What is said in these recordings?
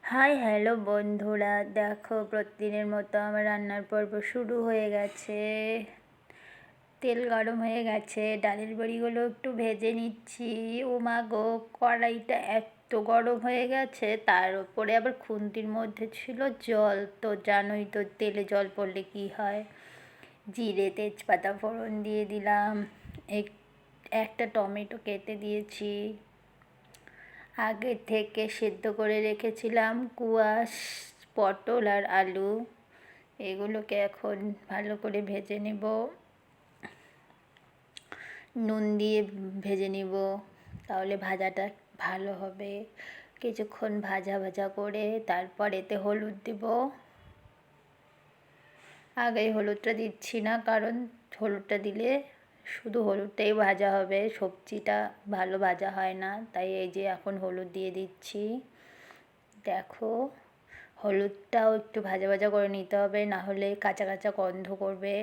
Hi hello বন্ধুরা, দেখো প্রতিদিনের মতো আমার রান্নার পর্ব শুরু হয়ে গেছে। তেল গরম হয়ে গেছে, ডালের বড়িগুলো একটু ভেজে নিচ্ছি। ও মা গো, কড়াইটা এত গরম হয়ে গেছে, তার উপরে আবার খুন্তির মধ্যে ছিল জল। তো জানোই তো তেলে জল পড়লে কি হয়। জিরে তেজপাতা ফোড়ন দিয়ে দিলাম, একটা টমেটো কেটে দিয়েছি। আগে থেকে সেদ্ধ করে রেখেছিলাম কুয়াশ, পটল আর আলু, এগুলোকে এখন ভালো করে ভেজে নেব। নুন দিয়ে ভেজে নিব, তাহলে ভাজাটা ভালো হবে। কিছুক্ষণ ভাজা ভাজা করে তারপর এতে হলুদ দেব। আগে হলুদটা দিচ্ছি না, কারণ হলুদটা দিলে শুধু হলুদটাই ভাজা হবে, সবজিটা ভালো ভাজা হয় না। তাই এই যে এখন হলুদ দিয়ে দিচ্ছি। দেখো, হলুদটাও একটু ভাজা ভাজা করে নিতে হবে, না হলে কাঁচা কাঁচা গন্ধ করবে।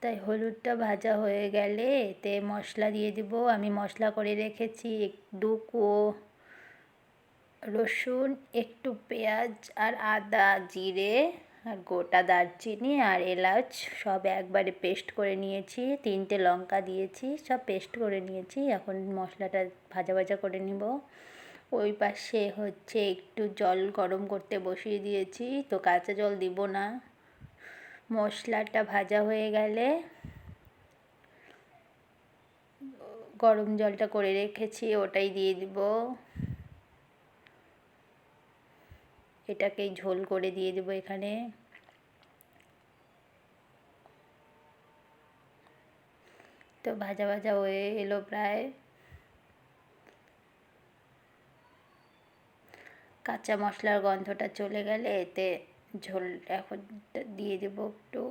তাই হলুদটা ভাজা হয়ে গেলে এতে মশলা দিয়ে দেব। আমি মশলা করে রেখেছি, একটু রসুন, একটু পেঁয়াজ আর আদা, জিরে আর গোটা দারচিনি আর এলাচ সব একবারে পেস্ট করে নিয়েছি। 3টে লঙ্কা দিয়েছি, সব পেস্ট করে নিয়েছি। এখন মশলাটা ভাজা ভাজা করে নিব। ওই পাশে হচ্ছে একটু জল গরম করতে বসিয়ে দিয়েছি, তো কাঁচা জল দিব না। মশলাটা ভাজা হয়ে গেলে গরম জলটা করে রেখেছি, ওটাই দিয়ে দিব। এটাকেই ঝোল করে দিয়ে দেবো এখানে। তো ভাজা ভাজা হয়ে এলো প্রায়। কাঁচা মশলার গন্ধটা চলে গেলে এতে ঝোল এখন দিয়ে দেবো একটু।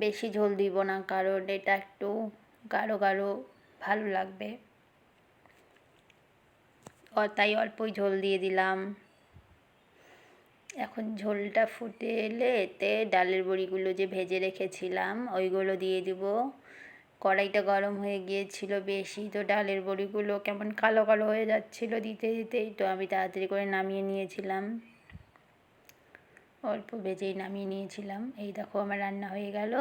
বেশি ঝোল দিব না, কারণ এটা একটু গাঢ় গাঢ় ভালো লাগবে, তাই অল্পই ঝোল দিয়ে দিলাম। এখন ঝোলটা ফুটে এলে এতে ডালের বড়িগুলো যে ভেজে রেখেছিলাম ওইগুলো দিয়ে দিব। কড়াইটা গরম হয়ে গিয়েছিল বেশি, তো ডালের বড়িগুলো কেমন কালো কালো হয়ে যাচ্ছিলো দিতে দিতেই, তো আমি তাড়াতাড়ি করে নামিয়ে নিয়েছিলাম। অল্প ভেজেই নামিয়ে নিয়েছিলাম। এই দেখো, আমার রান্না হয়ে গেল।